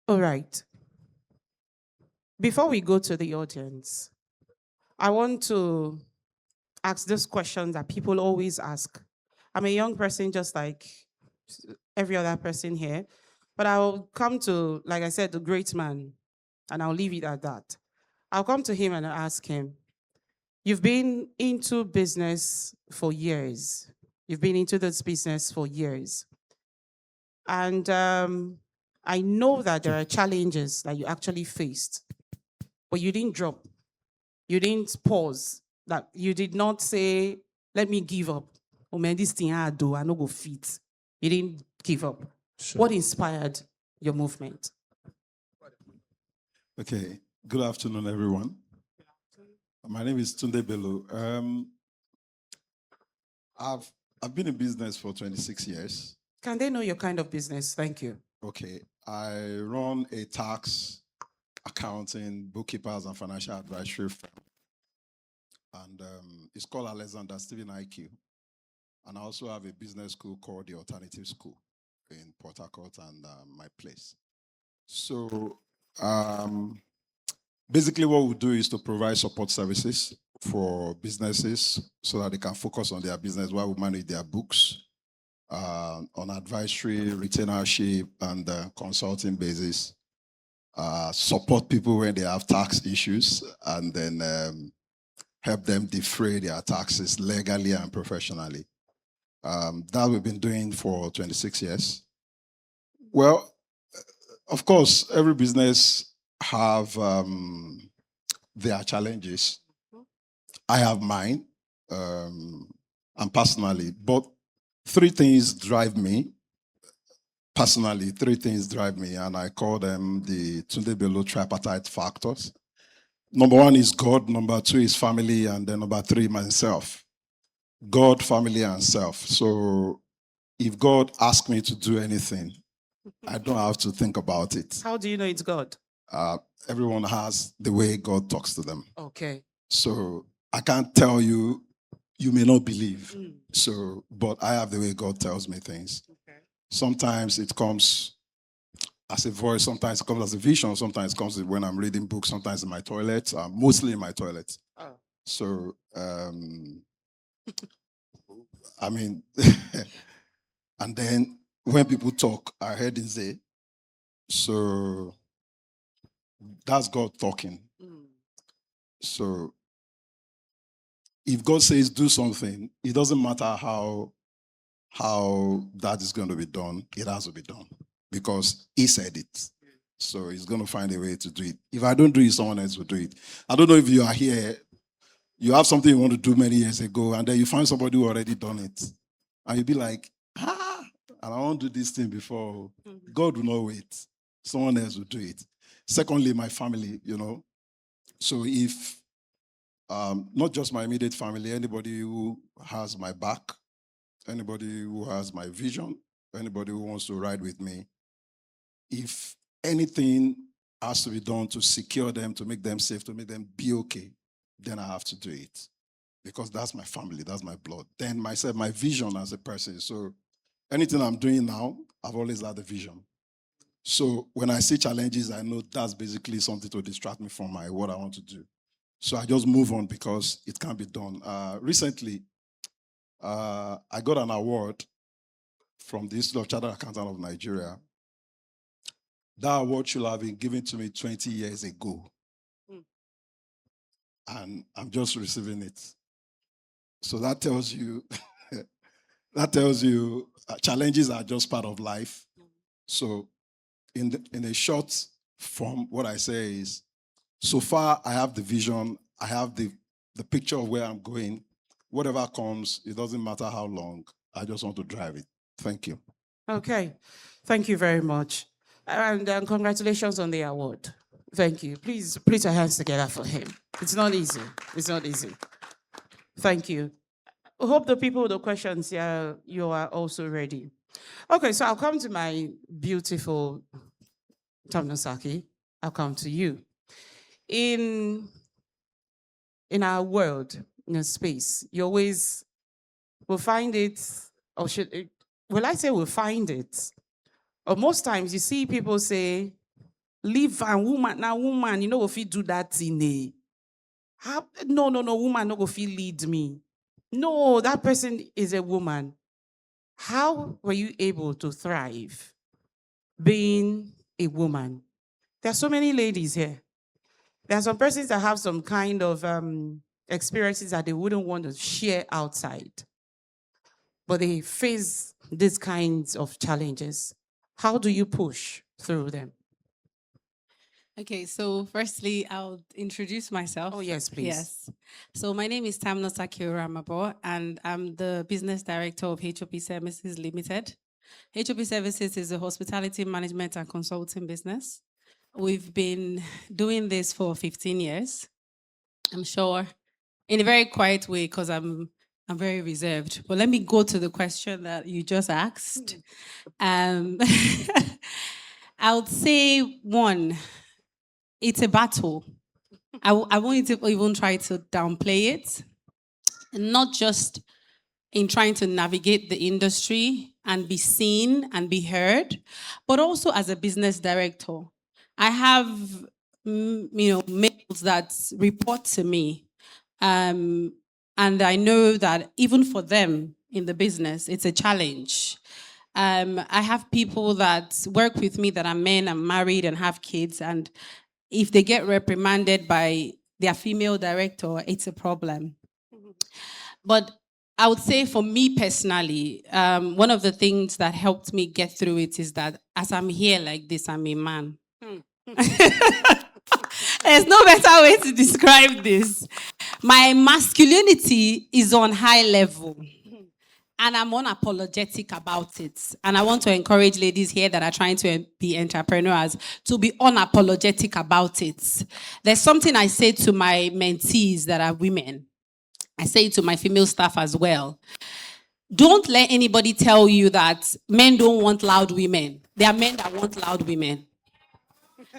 All right. Before we go to the audience, I want to ask this question that people always ask. I'm a young person, just like every other person here, but I'll come to, like I said, the great man, and I'll leave it at that. I'll come to him and I'll ask him, you've been into business for years. You've been into this business for years. And I know that there are challenges that you actually faced, but you didn't drop. You didn't pause. That you did not say, let me give up. Oh man, this thing I do, I no go fit. You didn't give up. Sure. What inspired your movement? Okay. Good afternoon, everyone. My name is Tunde Bello. I've been in business for 26 years. Can they know your kind of business? Thank you. Okay. I run a tax, accounting, bookkeepers, and financial advisory firm. And it's called Alexander Stephen IQ. And I also have a business school called the Alternative School in Port Harcourt and my place. So basically what we do is to provide support services for businesses so that they can focus on their business while we manage their books on advisory, retainership, and consulting basis. Support people when they have tax issues, and then help them defray their taxes legally and professionally. That we've been doing for 26 years. Well, of course, every business have their challenges. I have mine, and personally, but three things drive me. Personally, three things drive me, and I call them the Tunde Bello tripartite factors. Number one is God, number two is family, and then number three, myself. God, family, and self. So if God asks me to do anything, I don't have to think about it. How do you know it's God? Everyone has the way God talks to them. Okay. So I can't tell you, you may not believe. So, but I have the way God tells me things. Okay. Sometimes it comes as a voice, sometimes it comes as a vision, sometimes it comes when I'm reading books, sometimes in my toilet, mostly in my toilet. Oh. So, I mean, and then when people talk, I heard him say, so that's God talking. So if God says do something, it doesn't matter how that is going to be done, it has to be done because he said it. So he's going to find a way to do it. If I don't do it, someone else will do it. I don't know if you are here, you have something you want to do many years ago, and then you find somebody who already done it. And you'll be like, and I want to do this thing before. God will not wait. Someone else will do it. Secondly, my family, So if not just my immediate family, anybody who has my back, anybody who has my vision, anybody who wants to ride with me, if anything has to be done to secure them, to make them safe, to make them be okay, then I have to do it. Because that's my family, that's my blood. Then myself, my vision as a person. So anything I'm doing now, I've always had a vision. So when I see challenges, I know that's basically something to distract me from what I want to do. So I just move on because it can't be done. Recently, I got an award from the Institute of Chartered Accountants of Nigeria. That award should have been given to me 20 years ago. And I'm just receiving it. So that tells you, challenges are just part of life. So in a short form, what I say is, so far I have the vision, I have the picture of where I'm going. Whatever comes, it doesn't matter how long, I just want to drive it. Thank you. Okay. Thank you very much. And congratulations on the award. Thank you. Please put your hands together for him. It's not easy. It's not easy. Thank you. I hope the people with the questions here, you are also ready. Okay, so I'll come to my beautiful Tamnosaki. I'll come to you. In our world, in a space, you always will find it, or will I say we'll find it? Or most times you see people say, Leave a woman, now woman, you know, if you do that in a how, no, woman no go feel lead me. No, that person is a woman. How were you able to thrive being a woman? There are so many ladies here. There are some persons that have some kind of experiences that they wouldn't want to share outside, but they face these kinds of challenges. How do you push through them? Okay, so firstly, I'll introduce myself. Oh, yes, please. Yes. So my name is Tamnosa Kiramabo, and I'm the business director of HOP Services Limited. HOP Services is a hospitality management and consulting business. We've been doing this for 15 years. I'm sure in a very quiet way because I'm very reserved. But let me go to the question that you just asked. Um, I would say one, it's a battle. I won't even try to downplay it. Not just in trying to navigate the industry and be seen and be heard, but also as a business director. I have, males that report to me, and I know that even for them in the business, it's a challenge. I have people that work with me that are men and married and have kids, and if they get reprimanded by their female director, it's a problem. But I would say for me personally, one of the things that helped me get through it is that as I'm here like this, I'm a man. There's no better way to describe this. My masculinity is on high level. And I'm unapologetic about it. And I want to encourage ladies here that are trying to be entrepreneurs to be unapologetic about it. There's something I say to my mentees that are women. I say it to my female staff as well. Don't let anybody tell you that men don't want loud women. There are men that want loud women.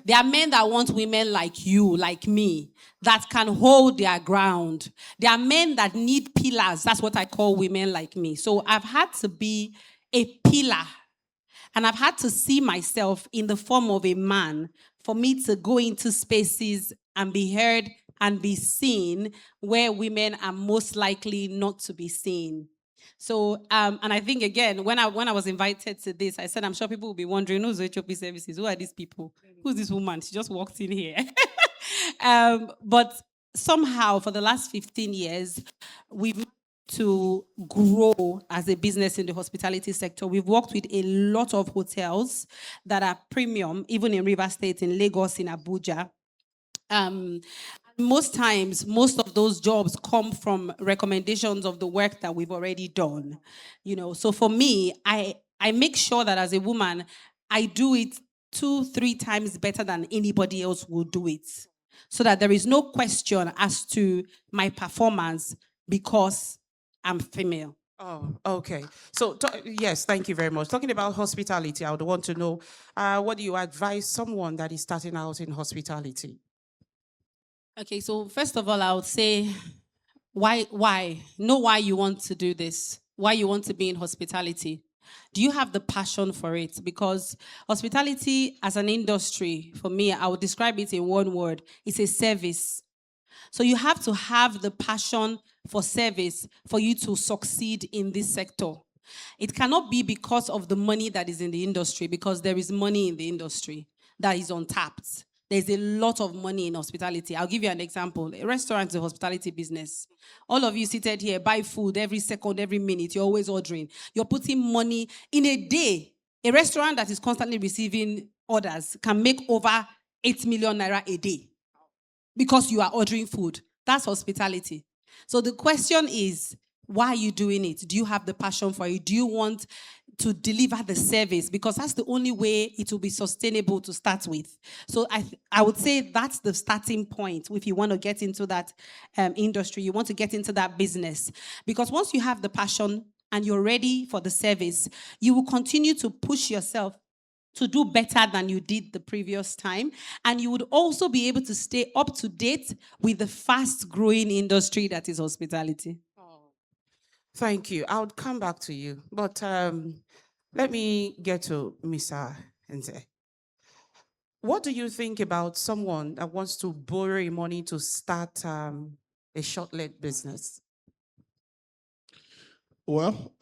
There are men that want women like you, like me, that can hold their ground. There are men that need pillars. That's what I call women like me. So I've had to be a pillar. And I've had to see myself in the form of a man for me to go into spaces and be heard and be seen where women are most likely not to be seen. So, and I think again, when I was invited to this, I said, I'm sure people will be wondering, who's HOP Services? Who are these people? Who's this woman? She just walked in here. But somehow, for the last 15 years, we've to grow as a business in the hospitality sector. We've worked with a lot of hotels that are premium, even in River State, in Lagos, in Abuja. Most times, most of those jobs come from recommendations of the work that we've already done. So for me, I make sure that as a woman, I do it 2-3 times better than anybody else will do it, so that there is no question as to my performance because I'm female. Oh, okay. So, yes, thank you very much. Talking about hospitality, I would want to know what do you advise someone that is starting out in hospitality? Okay, so first of all, I would say, why? Know why you want to do this, why you want to be in hospitality. Do you have the passion for it? Because hospitality as an industry, for me, I would describe it in one word: it's a service. So you have to have the passion for service for you to succeed in this sector. It cannot be because of the money that is in the industry, because there is money in the industry that is untapped. There's a lot of money in hospitality. I'll give you an example. A restaurant is a hospitality business. All of you seated here buy food every second, every minute. You're always ordering. You're putting money in a day. A restaurant that is constantly receiving orders can make over 8 million naira a day because you are ordering food. That's hospitality. So the question is, why are you doing it? Do you have the passion for it? Do you want to deliver the service? Because that's the only way it will be sustainable to start with. So I would say that's the starting point if you want to get into that industry, you want to get into that business. Because once you have the passion and you're ready for the service, you will continue to push yourself to do better than you did the previous time. And you would also be able to stay up to date with the fast growing industry that is hospitality. Thank you. I would come back to you. But let me get to Mr. Nze. What do you think about someone that wants to borrow money to start a short-led business? Well,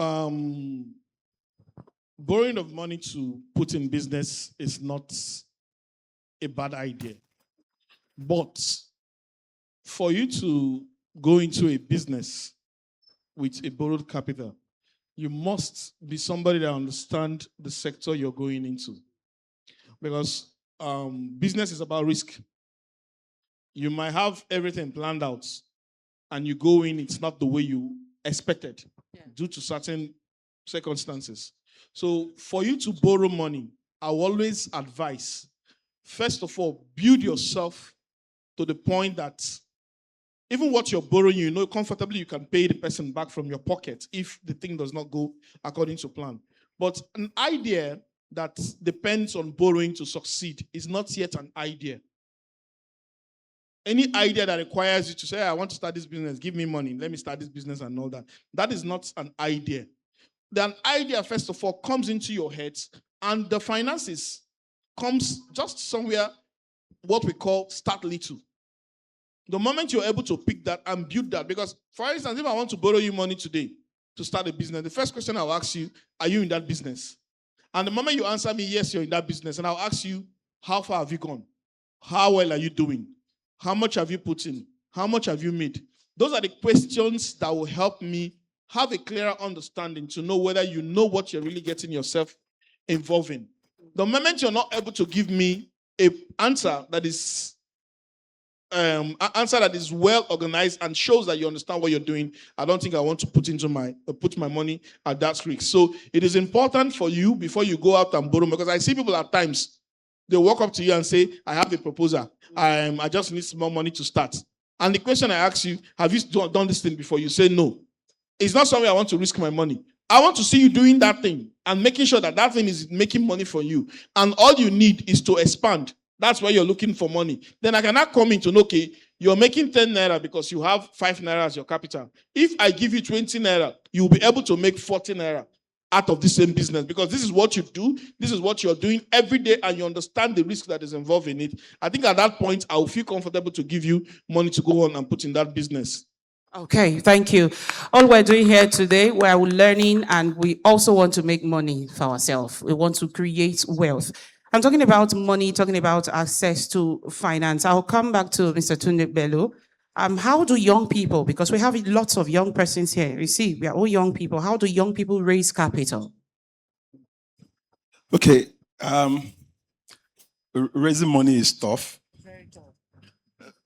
borrowing of money to put in business is not a bad idea. But for you to go into a business with a borrowed capital, you must be somebody that understands the sector you're going into. Because business is about risk. You might have everything planned out, and you go in, it's not the way you expected due to certain circumstances. So for you to borrow money, I always advise, first of all, build yourself to the point that even what you're borrowing, you know comfortably you can pay the person back from your pocket if the thing does not go according to plan. But an idea that depends on borrowing to succeed is not yet an idea. Any idea that requires you to say, I want to start this business, give me money, let me start this business and all that, that is not an idea. An idea, first of all, comes into your head, and the finances comes just somewhere, what we call start little. The moment you're able to pick that and build that, because for instance, if I want to borrow you money today to start a business, the first question I'll ask you, are you in that business? And the moment you answer me, yes, you're in that business, and I'll ask you, how far have you gone? How well are you doing? How much have you put in? How much have you made? Those are the questions that will help me have a clearer understanding to know whether you know what you're really getting yourself involved in. The moment you're not able to give me an answer that is well organized and shows that you understand what you're doing, I don't think I want to put my money at that risk. So it is important for you before you go out and borrow, because I see people at times, they walk up to you and say, I have a proposal. I just need some more money to start. And the question I ask you, have you done this thing before? You say no. It's not somewhere I want to risk my money. I want to see you doing that thing and making sure that that thing is making money for you. And all you need is to expand. That's where you're looking for money. Then I cannot come in to know, okay, you're making 10 naira because you have 5 naira as your capital. If I give you 20 naira, you'll be able to make 40 naira out of the same business, because this is what you do, this is what you're doing every day, and you understand the risk that is involved in it. I think at that point, I will feel comfortable to give you money to go on and put in that business. Okay, thank you. All we're doing here today, we're learning, and we also want to make money for ourselves. We want to create wealth. I'm talking about money, talking about access to finance. I'll come back to Mr. Tunde Bello. How do young people, because we have lots of young persons here, you see, we are all young people. How do young people raise capital? Okay. Raising money is tough. Very tough.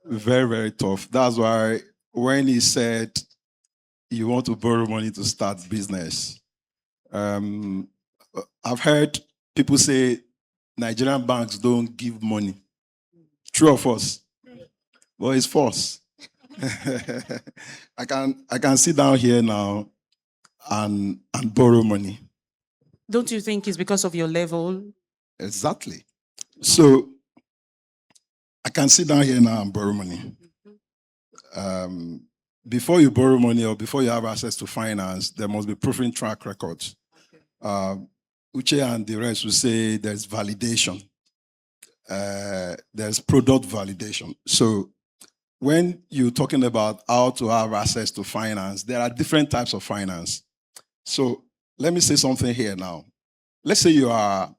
Very, very tough. That's why when he said you want to borrow money to start business, I've heard people say Nigerian banks don't give money. True or false? Well, it's false. I can sit down here now and borrow money. Don't you think it's because of your level? Exactly. So I can sit down here now and borrow money. Before you borrow money or before you have access to finance, there must be proven track records. Uche and the rest will say there's validation. There's product validation. So when you're talking about how to have access to finance, there are different types of finance. So let me say something here now. Let's say you're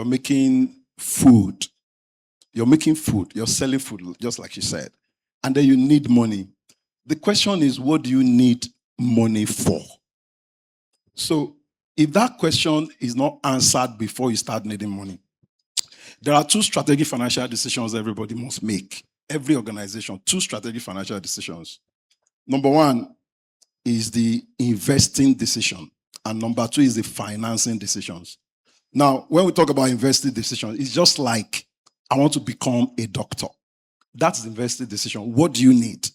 making food. You're selling food, just like you said. And then you need money. The question is, what do you need money for? So if that question is not answered before you start needing money, there are 2 strategic financial decisions everybody must make. Every organization, 2 strategic financial decisions. Number 1 is the investing decision. And number 2 is the financing decisions. Now, when we talk about investing decisions, it's just like, I want to become a doctor. That's the investing decision. What do you need?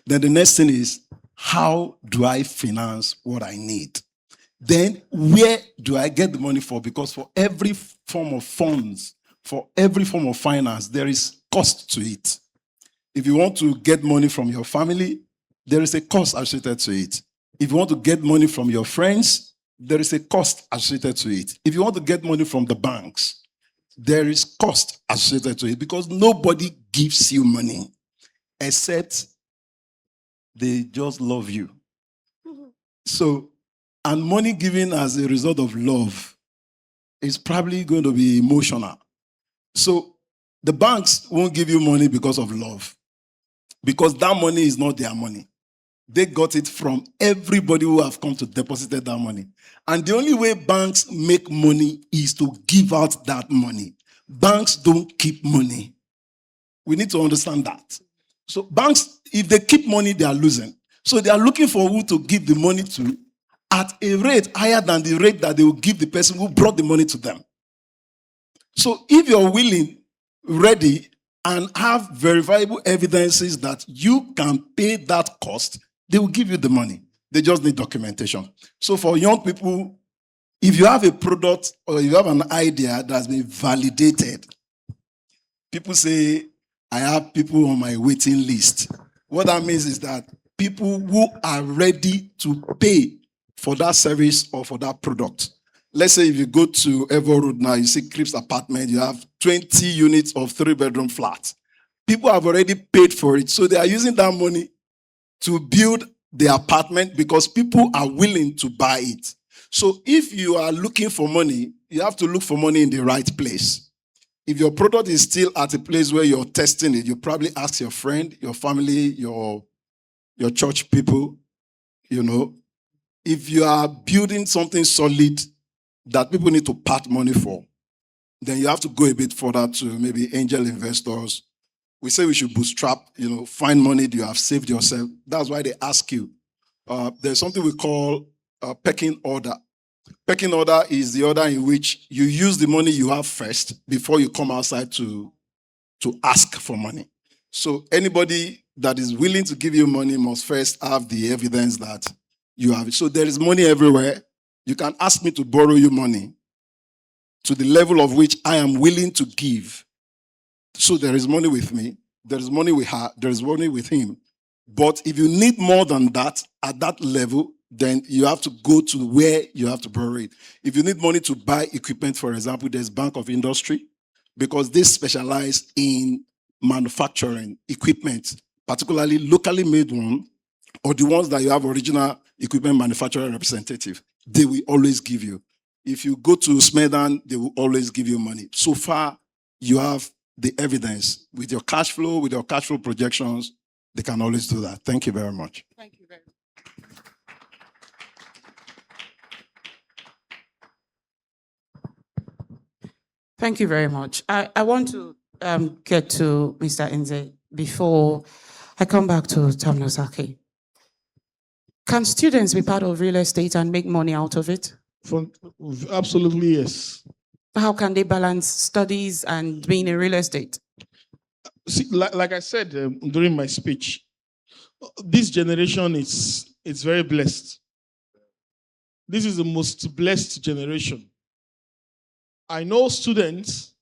Then the next thing is, how do I finance what I need? Then where do I get the money for? Because for every form of funds, for every form of finance, there is cost to it. If you want to get money from your family, there is a cost associated to it. If you want to get money from your friends, there is a cost associated to it. If you want to get money from the banks, there is cost associated to it because nobody gives you money except they just love you. So, and money given as a result of love is probably going to be emotional. So, the banks won't give you money because of love, because that money is not their money. They got it from everybody who have come to deposit that money. And the only way banks make money is to give out that money. Banks don't keep money. We need to understand that. So banks, if they keep money, they are losing. So they are looking for who to give the money to at a rate higher than the rate that they will give the person who brought the money to them. So if you're willing, ready, and have verifiable evidences that you can pay that cost, they will give you the money. They just need documentation. So for young people, if you have a product or you have an idea that's been validated, people say, I have people on my waiting list. What that means is that people who are ready to pay for that service or for that product. Let's say if you go to Evo Road now, you see Cripps apartment, you have 20 units of 3-bedroom flats. People have already paid for it. So they are using that money to build the apartment because people are willing to buy it. So if you are looking for money, you have to look for money in the right place. If your product is still at a place where you're testing it, you probably ask your friend, your family, your church people, If you are building something solid that people need to part money for, then you have to go a bit further to maybe angel investors. We say we should bootstrap, find money that you have saved yourself. That's why they ask you. There's something we call a pecking order. Pecking order is the order in which you use the money you have first before you come outside to ask for money. So anybody that is willing to give you money must first have the evidence that you have it. So there is money everywhere. You can ask me to borrow you money to the level of which I am willing to give. So there is money with me. There is money with her. There is money with him. But if you need more than that at that level, then you have to go to where you have to borrow it. If you need money to buy equipment, for example, there's Bank of Industry, because they specialize in manufacturing equipment, particularly locally made one, or the ones that you have original equipment manufacturer representative. They will always give you. If you go to Smedan, they will always give you money. So far, you have the evidence. With your cash flow projections, they can always do that. Thank you very much. Thank you very much. Thank you very much. I want to get to Mr. Nze before I come back to Tamnosake. Can students be part of real estate and make money out of it? Absolutely, yes. How can they balance studies and being in real estate? See, like I said during my speech, this generation is very blessed. This is the most blessed generation. I know students,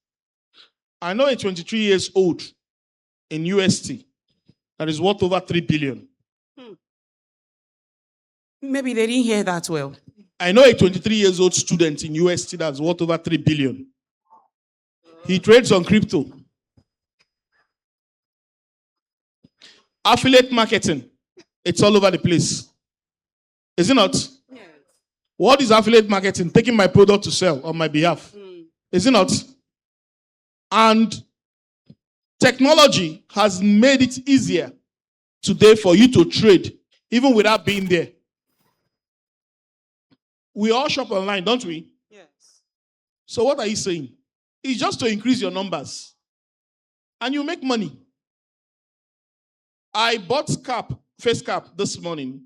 I know a 23 years old in UST that is worth over 3 billion. Maybe they didn't hear that well. I know a 23 years old student in UST that's worth over 3 billion. He trades on crypto. Affiliate marketing, it's all over the place. Is it not? Yes. What is affiliate marketing? Taking my product to sell on my behalf. Is it not? And technology has made it easier today for you to trade, even without being there. We all shop online, don't we? Yes. So what are you saying? It's just to increase your numbers. And you make money. I bought face cap this morning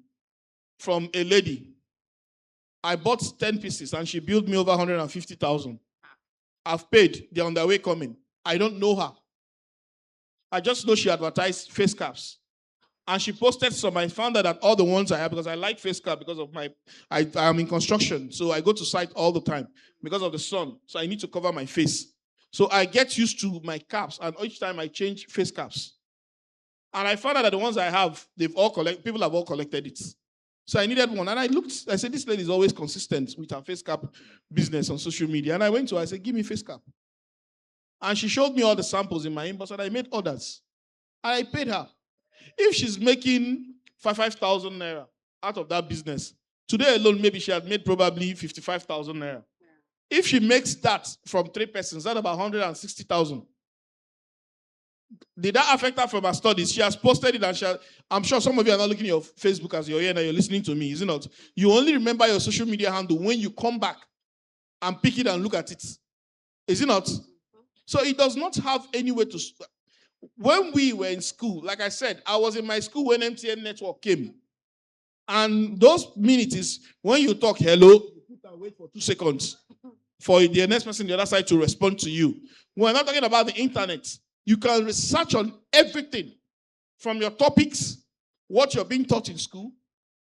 from a lady. I bought 10 pieces and she billed me over 150,000. I've paid. They're on their way coming. I don't know her. I just know she advertised face caps. And she posted some. I found out that all the ones I have, because I like face cap because of I'm in construction. So I go to site all the time because of the sun. So I need to cover my face. So I get used to my caps. And each time I change face caps. And I found out that the ones I have, people have all collected it. So I needed one. And I looked, I said, this lady is always consistent with her face cap business on social media. And I went to her, I said, give me face cap. And she showed me all the samples in my inbox, and I made orders. And I paid her. If she's making 5,000 naira out of that business, today alone, maybe she had made probably 55,000 naira. If she makes that from 3 persons, that's about 160,000. Did that affect her from her studies? She has posted it, and I'm sure some of you are not looking at your Facebook as you're here and you're listening to me, is it not? You only remember your social media handle when you come back and pick it and look at it. Is it not? So it does not have any way to... When we were in school, like I said, I was in my school when MTN network came. And those minutes, when you talk hello, you put and wait for 2 seconds for the next person on the other side to respond to you. We're not talking about the internet. You can research on everything from your topics, what you're being taught in school.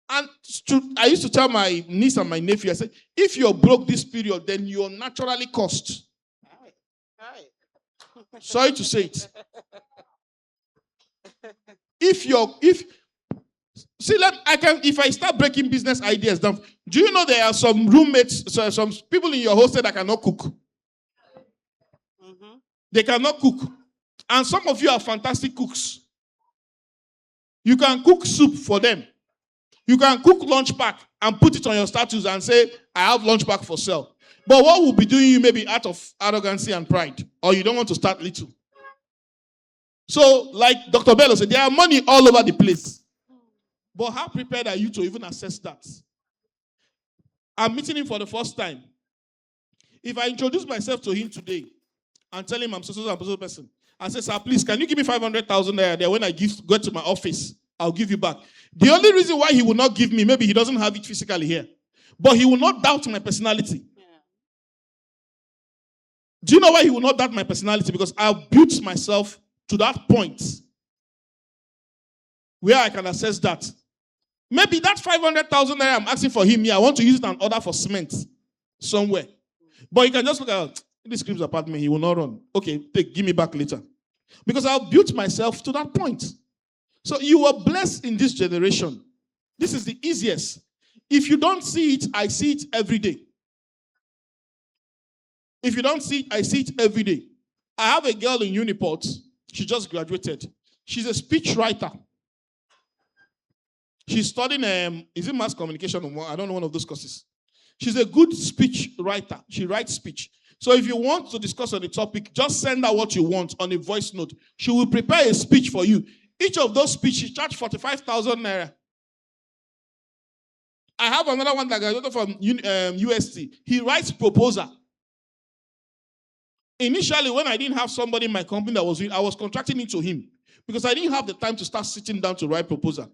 And I used to tell my niece and my nephew, I said, if you're broke this period, then you're naturally cursed. Sorry to say it. If I start breaking business ideas down, do you know there are some roommates, some people in your hostel that cannot cook? Mm-hmm. They cannot cook. And some of you are fantastic cooks. You can cook soup for them. You can cook lunch pack and put it on your status and say, I have lunch pack for sale. But what will be doing you maybe out of arrogancy and pride, or you don't want to start little. So, like Dr. Bello said, there are money all over the place. But how prepared are you to even assess that? I'm meeting him for the first time. If I introduce myself to him today and tell him I'm so person, and say, sir, please, can you give me 500,000 there? When I go to my office, I'll give you back. The only reason why he will not give me, maybe he doesn't have it physically here, but he will not doubt my personality. Yeah. Do you know why he will not doubt my personality? Because I've built myself to that point where I can assess that. Maybe that 500,000 naira I'm asking for him here, I want to use it and order for cement somewhere. But he can just look at this Cribs apartment, he will not run. Okay, give me back later. Because I've built myself to that point. So you are blessed in this generation. This is the easiest. If you don't see it, I see it every day. If you don't see it, I see it every day. I have a girl in Uniport. She just graduated. She's a speech writer. She's studying, is it mass communication or I don't know, one of those courses. She's a good speech writer. She writes speech. So if you want to discuss on the topic, just send her what you want on a voice note. She will prepare a speech for you. Each of those speeches charge 45,000 naira. I have another one that graduated from UST. He writes proposal. Initially, when I didn't have somebody in my company that was doing, I was contracting it to him because I didn't have the time to start sitting down to write proposal.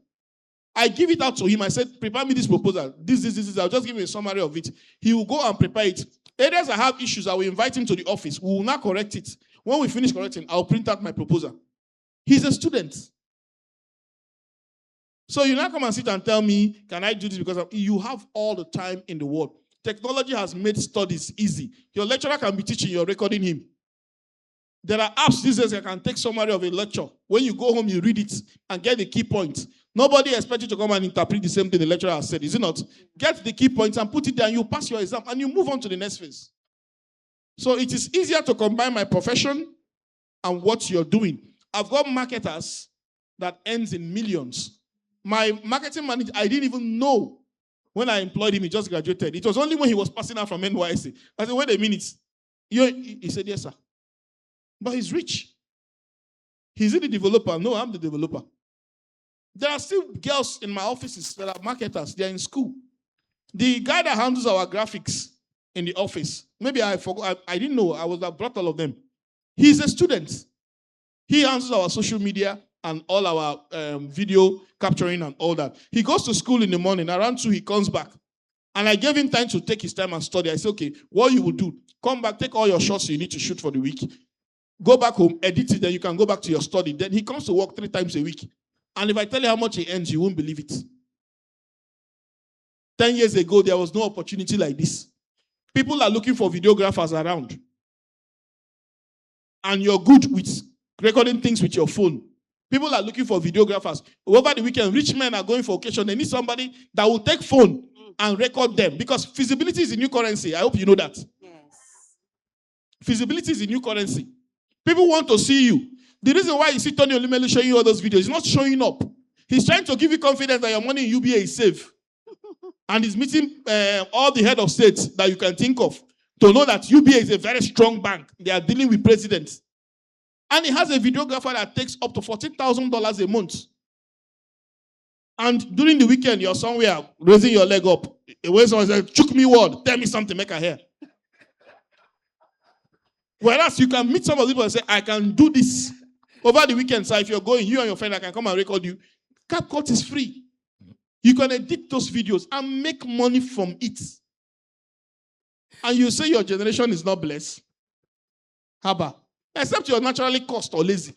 I give it out to him. I said, prepare me this proposal. This. I'll just give you a summary of it. He will go and prepare it. Areas I have issues, I will invite him to the office. We will not correct it. When we finish correcting, I'll print out my proposal. He's a student. So you now come and sit and tell me, can I do this? Because you have all the time in the world. Technology has made studies easy. Your lecturer can be teaching, you're recording him. There are apps these days that can take summary of a lecture. When you go home, you read it and get the key points. Nobody expects you to come and interpret the same thing the lecturer has said, is it not? Get the key points and put it there, and you pass your exam, and you move on to the next phase. So it is easier to combine my profession and what you're doing. I've got marketers that ends in millions. My marketing manager, I didn't even know when I employed him, he just graduated. It was only when he was passing out from NYC. I said, wait a minute. He said, yes, sir. But he's rich. He's the developer. No, I'm the developer. There are still girls in my offices that are marketers. They're in school. The guy that handles our graphics in the office, maybe I forgot. I didn't know. I brought all of them. He's a student. He handles our social media and all our video capturing and all that. He goes to school in the morning. Around 2, he comes back. And I gave him time to take his time and study. I said, okay, what you will do, come back, take all your shots you need to shoot for the week. Go back home, edit it, then you can go back to your study. Then he comes to work 3 times a week. And if I tell you how much he earns, you won't believe it. 10 years ago, there was no opportunity like this. People are looking for videographers around. And you're good with recording things with your phone. People are looking for videographers. Over the weekend, rich men are going for occasion. They need somebody that will take phone and record them because feasibility is a new currency. I hope you know that. Yes. Feasibility is a new currency. People want to see you. The reason why you see Tony Olumelu showing you all those videos, he's not showing up. He's trying to give you confidence that your money in UBA is safe. And he's meeting all the head of states that you can think of to know that UBA is a very strong bank. They are dealing with presidents. And he has a videographer that takes up to $14,000 a month. And during the weekend, you're somewhere raising your leg up. When someone says, "Chook me word, tell me something, make a hair." Whereas you can meet some of the people and say, "I can do this." Over the weekend, so if you're going, you and your friend, I can come and record you. CapCut is free. You can edit those videos and make money from it. And you say your generation is not blessed. Haba. Except you're naturally cursed or lazy.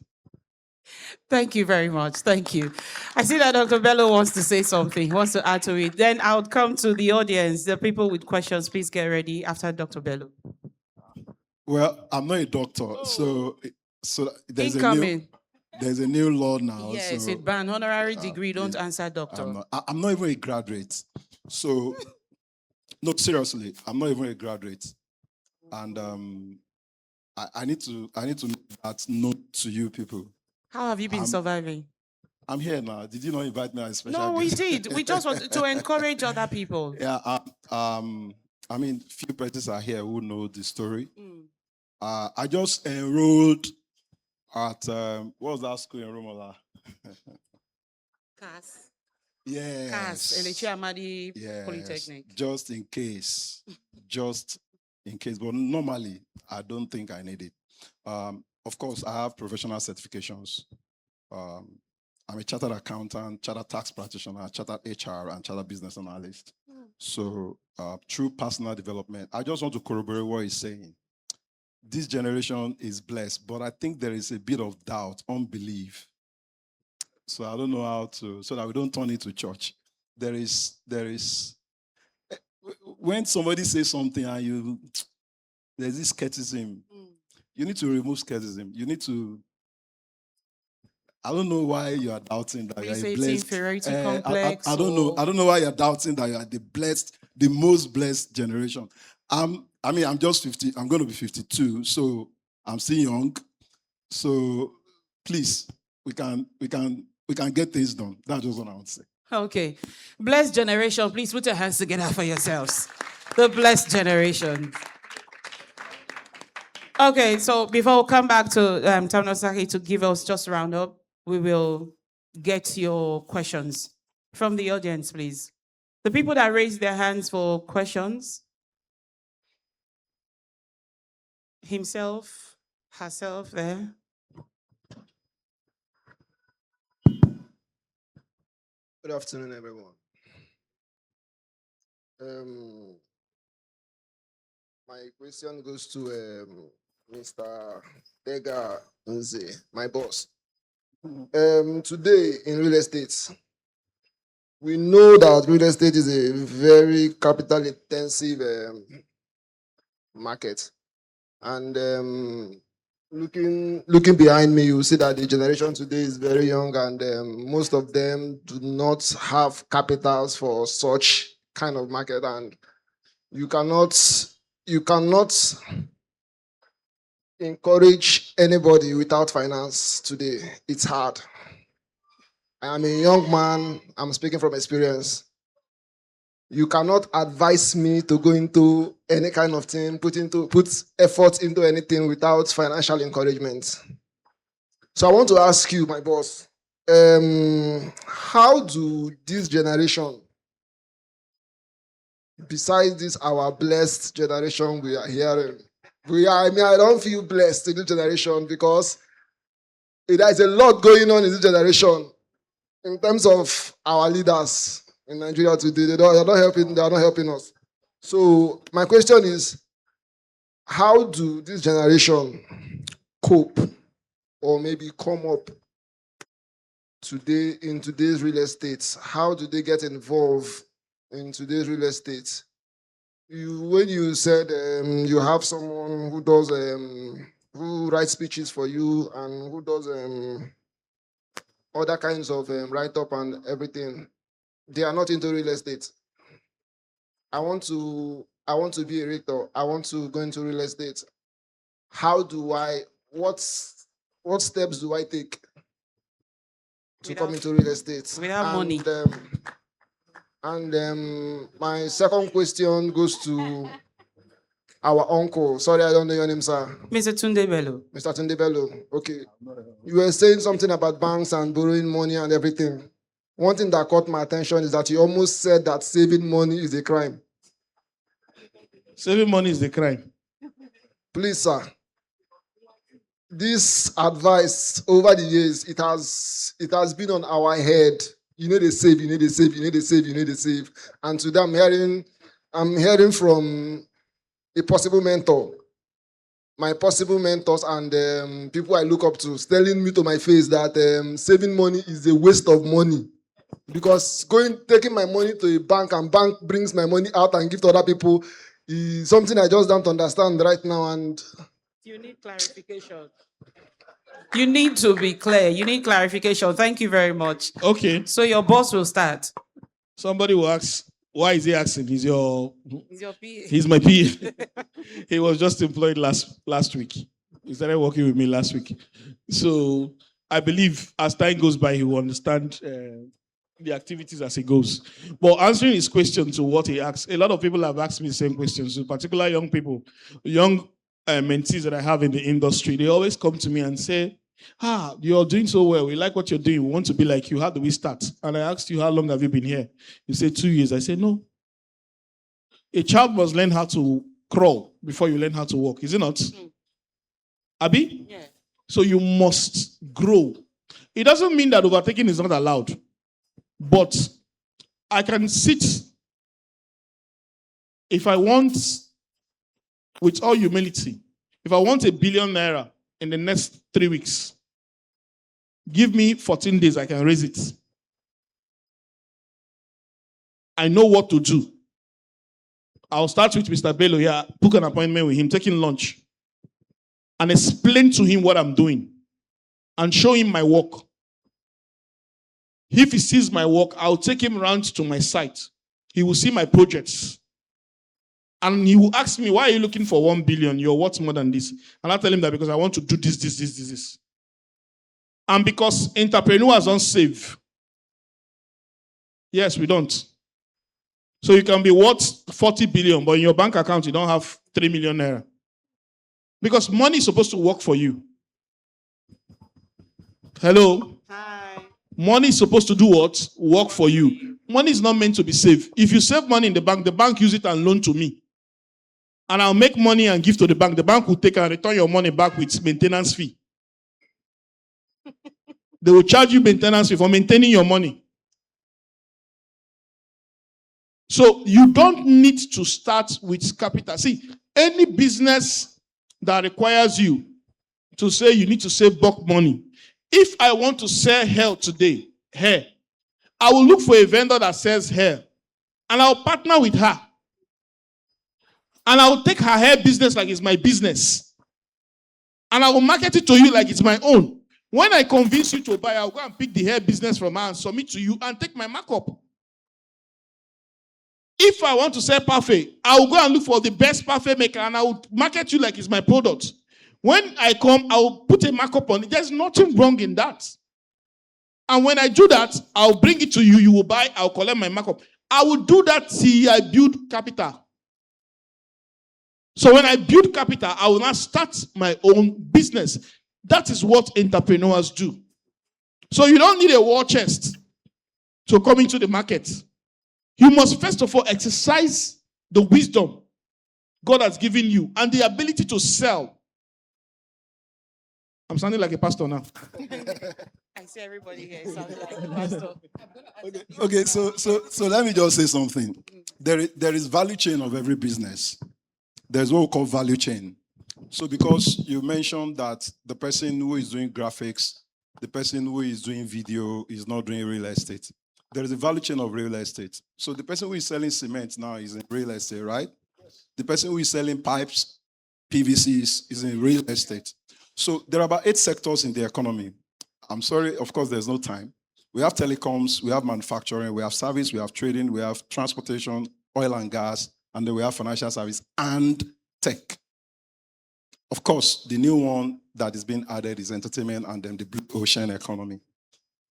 Thank you very much. Thank you. I see that Dr. Bello wants to say something, he wants to add to it. Then I would come to the audience. The people with questions, please get ready after Dr. Bello. Well, I'm not a doctor, so there's Incoming. there's a new law now. Yes, so it ban honorary degree. Don't answer doctor. I'm not even a graduate. So, no, seriously, I'm not even a graduate. And I need to make that note to you people. How have you been surviving? I'm here now. Did you not invite me as a special No, we guest? did. We just want to encourage other people. Yeah. I mean, few persons are here who know the story. I just enrolled at what was that school in Romola? CAS. Yes. CAS, Elechi Amadi Yes. Polytechnic. Just in case. But normally, I don't think I need it. Of course, I have professional certifications. I'm a chartered accountant, chartered tax practitioner, chartered HR, and chartered business analyst. So, through personal development, I just want to corroborate what he's saying. This generation is blessed, but I think there is a bit of doubt, unbelief. So I don't know how to, so that we don't turn it to church. There is, when somebody says something and there's this skepticism, you need to remove skepticism. You need to, I don't know why you are doubting that you are a blessed. Inferiority complex. I don't know. I don't know why you're doubting that you are the most blessed generation. I'm just 50. I'm going to be 52, so I'm still young. So please, we can get things done. That's just what I want to say. Okay. Blessed generation, please put your hands together for yourselves. The blessed generation. Okay, so before we come back to Tamnosaki to give us just a round up, we will get your questions from the audience, please. The people that raised their hands for questions, himself, herself there. Good afternoon, everyone. My question goes to Mr. Tega Nze, my boss. Today in real estate, we know that real estate is a very capital intensive market. And looking behind me, you see that the generation today is very young, and most of them do not have capitals for such kind of market. And you cannot encourage anybody without finance today. It's hard. I am a young man. I'm speaking from experience. You cannot advise me to go into any kind of thing, put effort into anything without financial encouragement. So I want to ask you, my boss, how do this generation, besides this our blessed generation we are hearing, I don't feel blessed in this generation because there is a lot going on in this generation in terms of our leaders in Nigeria today. They are not helping us. So my question is, how do this generation cope or maybe come up today in today's real estate? How do they get involved in today's real estate? When you said you have someone who does who writes speeches for you and who does other kinds of write-up and everything. They are not into real estate. I want to be a rector. I want to go into real estate. How do I what steps do I take to come Without into real estate? without money. My second question goes to our uncle. Sorry, I don't know your name, sir. Mr. Tunde Bello. Mr. Tunde Bello. Okay. You were saying something about banks and borrowing money and everything. One thing that caught my attention is that you almost said that saving money is a crime. Saving money is the crime. Please, sir. This advice over the years, it has been on our head. You need to save, you need to save, you need to save, you need to save. And today I'm hearing from a possible mentor, my possible mentors and people I look up to, telling me to my face that saving money is a waste of money. Because taking my money to a bank and bank brings my money out and give to other people is something I just don't understand right now. And You need clarification. You need to be clear. You need clarification. Thank you very much. Okay. So your boss will start. Somebody will ask, why is he asking? He's your He's my PA. He was just employed last week. He started working with me last week. So I believe as time goes by, he will understand the activities as he goes. But answering his question to what he asked, a lot of people have asked me the same questions, in particular young people, young mentees that I have in the industry. They always come to me and say, you're doing so well. We like what you're doing. We want to be like you. How do we start? And I asked you, how long have you been here? You say 2 years. I said, no. A child must learn how to crawl before you learn how to walk. Is it not? Abi? Yeah. So you must grow. It doesn't mean that overtaking is not allowed. But I can sit, if I want, with all humility, if I want ₦1 billion in the next 3 weeks, give me 14 days, I can raise it. I know what to do. I'll start with Mr. Bello here, book an appointment with him, take him lunch, and explain to him what I'm doing, and show him my work. If he sees my work, I'll take him around to my site. He will see my projects. And he will ask me, why are you looking for 1 billion? You're worth more than this. And I'll tell him that because I want to do this. And because entrepreneurs don't save. Yes, we don't. So you can be worth 40 billion, but in your bank account, you don't have 3 million naira. Because money is supposed to work for you. Hello? Hi. Money is supposed to do what? Work for you. Money is not meant to be saved. If you save money in the bank use it and loan to me. And I'll make money and give to the bank. The bank will take and return your money back with maintenance fee. They will charge you maintenance fee for maintaining your money. So you don't need to start with capital. See, any business that requires you to say you need to save bulk money. If I want to sell hair today, I will look for a vendor that sells hair. And I'll partner with her. And I will take her hair business like it's my business. And I will market it to you like it's my own. When I convince you to buy, I'll go and pick the hair business from her and submit to you and take my markup. If I want to sell parfait, I will go and look for the best parfait maker and I will market you like it's my product. When I come, I will put a markup on it. There's nothing wrong in that. And when I do that, I'll bring it to you. You will buy, I'll collect my markup. I will do that till I build capital. So when I build capital, I will now start my own business. That is what entrepreneurs do. So you don't need a war chest to come into the market. You must first of all exercise the wisdom God has given you and the ability to sell. I'm sounding like a pastor now. I see everybody here sounds like a pastor. Okay, so let me just say something. There is value chain of every business. There's what we call value chain. So because you mentioned that the person who is doing graphics, the person who is doing video is not doing real estate. There is a value chain of real estate. So the person who is selling cement now is in real estate, right? The person who is selling pipes, PVCs, is in real estate. So there are about 8 sectors in the economy. I'm sorry, of course, there's no time. We have telecoms, we have manufacturing, we have service, we have trading, we have transportation, oil and gas, and then we have financial service and tech. Of course, the new one that is being added is entertainment and then the blue ocean economy.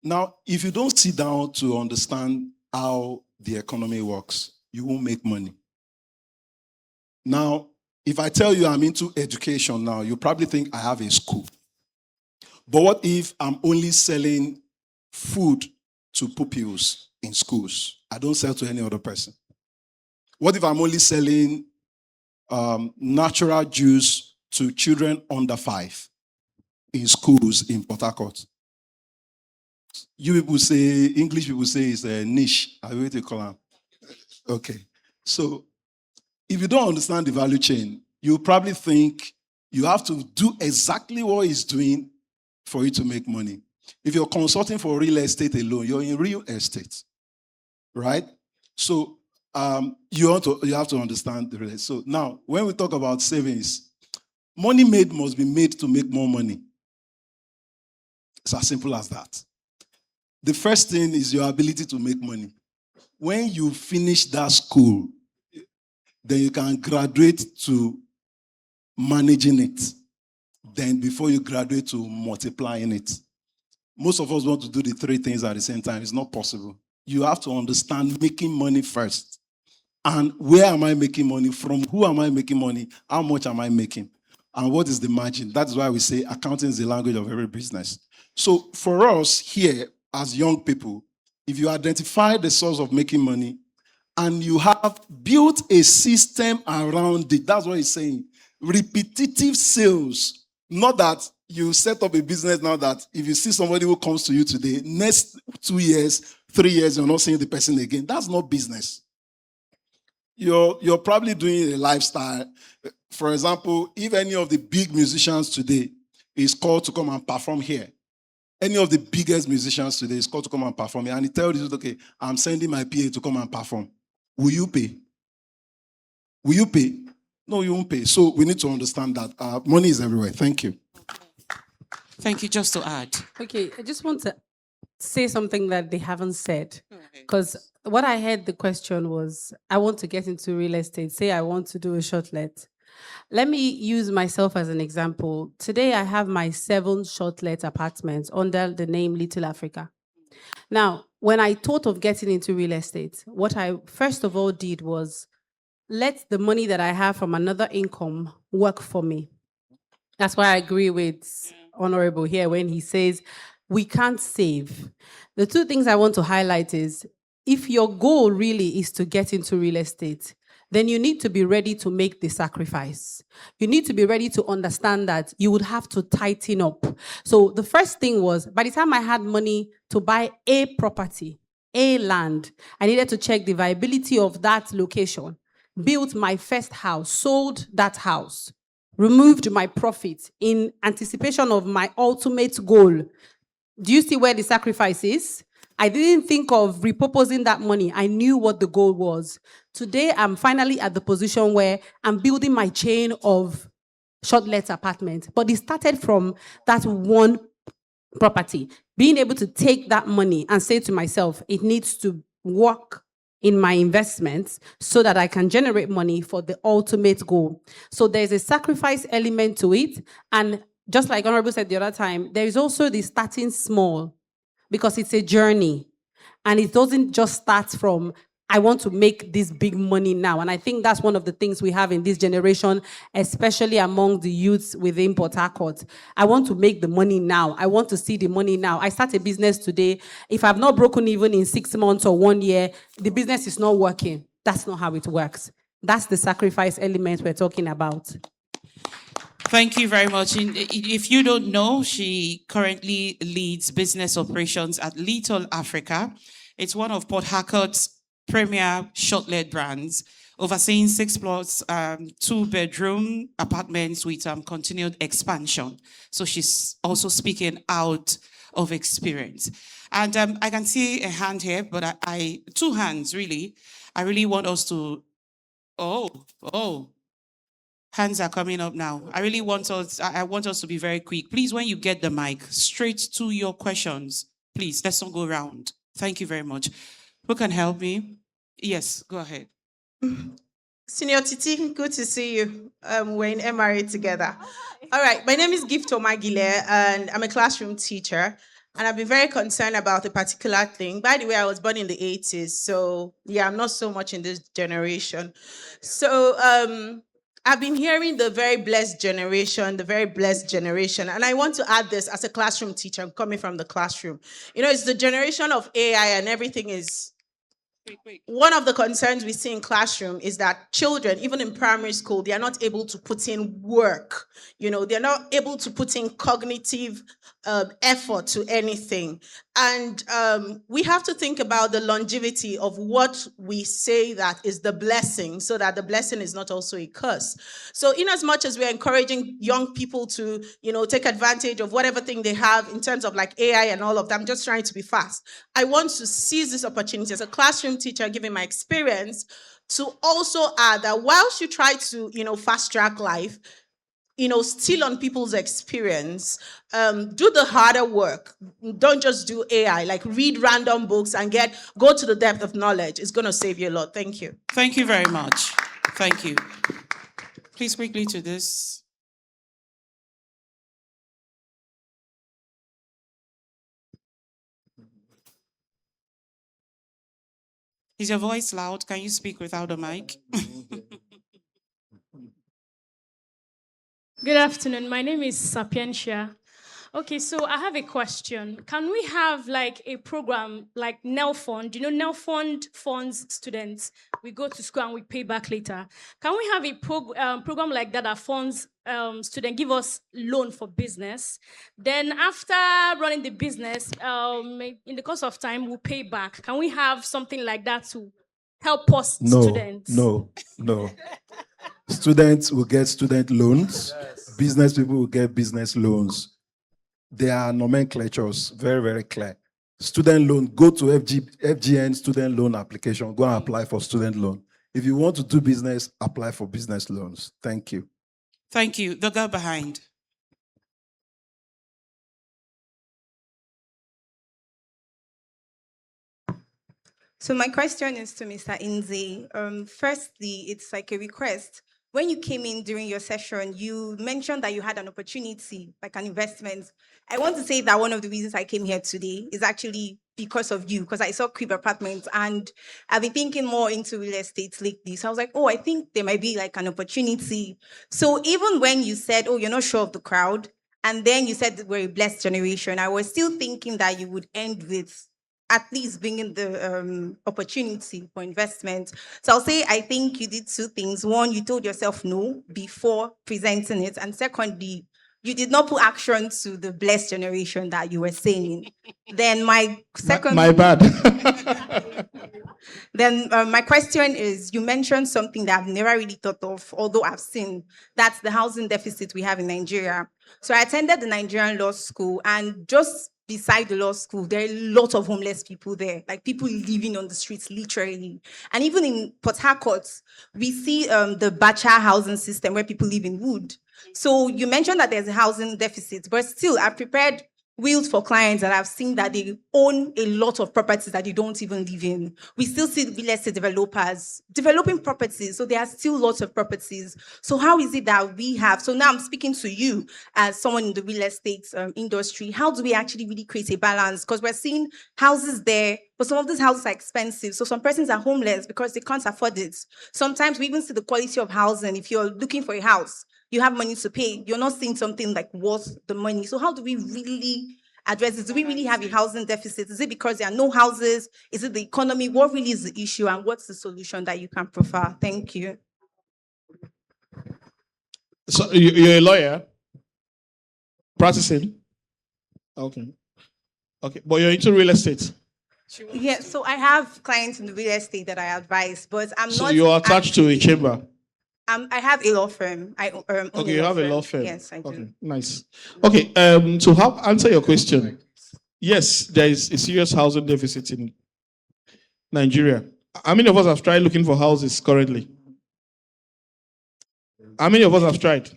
Now, if you don't sit down to understand how the economy works, you won't make money. Now, if I tell you I'm into education now, you probably think I have a school. But what if I'm only selling food to pupils in schools? I don't sell to any other person. What if I'm only selling natural juice to children under 5 in schools in Port Harcourt? You people say, English people say it's a niche. I will call them. Okay. So if you don't understand the value chain, you probably think you have to do exactly what he's doing for you to make money. If you're consulting for real estate alone, you're in real estate, right? So you have to understand the real estate. So now, when we talk about savings, money made must be made to make more money. It's as simple as that. The first thing is your ability to make money. When you finish that school, then you can graduate to managing it. Then before you graduate to multiplying it. Most of us want to do the 3 things at the same time. It's not possible. You have to understand making money first. And where am I making money? From who am I making money? How much am I making? And what is the margin? That's why we say accounting is the language of every business. So for us here, as young people, if you identify the source of making money and you have built a system around it, that's what he's saying. Repetitive sales. Not that you set up a business now that if you see somebody who comes to you today, next 2 years, 3 years, you're not seeing the person again. That's not business. You're probably doing a lifestyle. For example, if any of the big musicians today is called to come and perform here, any of the biggest musicians today is called to come and perform here, and he tells you, okay, I'm sending my PA to come and perform. Will you pay? Will you pay? No, you won't pay. So we need to understand that money is everywhere. Thank you. Thank you. Just to add. Okay, I just want to say something that they haven't said. Because what I heard the question was, I want to get into real estate. Say I want to do a shortlet. Let me use myself as an example. Today I have my 7 shortlet apartments under the name Little Africa. Now, when I thought of getting into real estate, what I first of all did was let the money that I have from another income work for me. That's why I agree with Honorable here when he says we can't save. The 2 things I want to highlight is if your goal really is to get into real estate, then you need to be ready to make the sacrifice. You need to be ready to understand that you would have to tighten up. So the first thing was, by the time I had money to buy a property, a land, I needed to check the viability of that location, built my first house, sold that house, removed my profit in anticipation of my ultimate goal. Do you see where the sacrifice is? I didn't think of repurposing that money. I knew what the goal was. Today, I'm finally at the position where I'm building my chain of shortlet apartments. But it started from that one property. Being able to take that money and say to myself, it needs to work in my investments so that I can generate money for the ultimate goal. So there's a sacrifice element to it. And just like Honorable said the other time, there is also the starting small, because it's a journey. And it doesn't just start from, I want to make this big money now. And I think that's one of the things we have in this generation, especially among the youths within Port Harcourt. I want to make the money now. I want to see the money now. I start a business today. If I've not broken even in 6 months or 1 year, the business is not working. That's not how it works. That's the sacrifice element we're talking about. Thank you very much. If you don't know, she currently leads business operations at Little Africa. It's one of Port Harcourt's premier short-led brands, overseeing 6 plots, 2-bedroom apartments with continued expansion. So she's also speaking out of experience. And I can see a hand here, but I 2 hands really. I really want us to, oh. Hands are coming up now. I want us to be very quick. Please, when you get the mic, straight to your questions. Please, let's not go round. Thank you very much. Who can help me? Yes, go ahead. Senior Titi, good to see you. We're in MRA together. All right, my name is Gift Omagile, and I'm a classroom teacher. And I've been very concerned about a particular thing. By the way, I was born in the 80s, so yeah, I'm not so much in this generation. So I've been hearing the very blessed generation, and I want to add this as a classroom teacher. I'm coming from the classroom. You know, it's the generation of AI, and everything is. One of the concerns we see in classroom is that children, even in primary school, they are not able to put in work. You know, they're not able to put in cognitive effort to anything. And we have to think about the longevity of what we say that is the blessing, so that the blessing is not also a curse. So in as much as we're encouraging young people to, you know, take advantage of whatever thing they have in terms of like AI and all of that, I'm just trying to be fast. I want to seize this opportunity as a classroom teacher, given my experience, to also add that whilst you try to, you know, fast track life, you know, steal on people's experience, do the harder work. Don't just do AI, like read random books and go to the depth of knowledge. It's going to save you a lot. Thank you. Thank you very much. Thank you. Please quickly to this. Is your voice loud? Can you speak without a mic? Good afternoon. My name is Sapientia. Okay, so I have a question. Can we have like a program like NEL Fund? You know, NEL Fund funds students. We go to school and we pay back later. Can we have a program like that funds students, give us loan for business? Then after running the business, in the course of time, we'll pay back. Can we have something like that to help us students? No. Students will get student loans. Business people will get business loans. There are nomenclatures, very, very clear. Student loan, go to FGN student loan application, go and apply for student loan. If you want to do business, apply for business loans. Thank you. Thank you. The girl behind. So my question is to Mr. Inze. Firstly, it's like a request. When you came in during your session, you mentioned that you had an opportunity, like an investment. I want to say that one of the reasons I came here today is actually because of you, because I saw Crib Apartments and I've been thinking more into real estate lately. So I was like, oh, I think there might be like an opportunity. So even when you said, oh, you're not sure of the crowd, and then you said we're a blessed generation, I was still thinking that you would end with at least bringing the opportunity for investment. So I'll say I think you did two things. One, you told yourself no before presenting it. And secondly, you did not put action to the blessed generation that you were saying. Then my second... My bad. Then my question is, you mentioned something that I've never really thought of, although I've seen. That's the housing deficit we have in Nigeria. So I attended the Nigerian law school, and just beside the law school, there are a lot of homeless people there, like people living on the streets, literally. And even in Port Harcourt, we see the Bacha housing system where people live in wood. So you mentioned that there's a housing deficit, but still, I've prepared wills for clients that I've seen that they own a lot of properties that they don't even live in. We still see real estate developers developing properties, so there are still lots of properties. So how is it that we have, so now I'm speaking to you as someone in the real estate industry, how do we actually really create a balance? Because we're seeing houses there, but some of these houses are expensive. So some persons are homeless because they can't afford it. Sometimes we even see the quality of housing. If you're looking for a house, you have money to pay, you're not seeing something like worth the money. So how do we really address this? Do we really have a housing deficit? Is it because there are no houses? Is it the economy? What really is the issue, and what's the solution that you can prefer? Thank you. So you're a lawyer? Practicing? Okay. But you're into real estate? Yeah, so I have clients in the real estate that I advise, but I'm not... So you're attached to a chamber? I have a law firm. Okay, you have a law firm. Yes, I do. Okay, nice. Okay, to help answer your question, yes, there is a serious housing deficit in Nigeria. How many of us have tried looking for houses currently? How many of us have tried?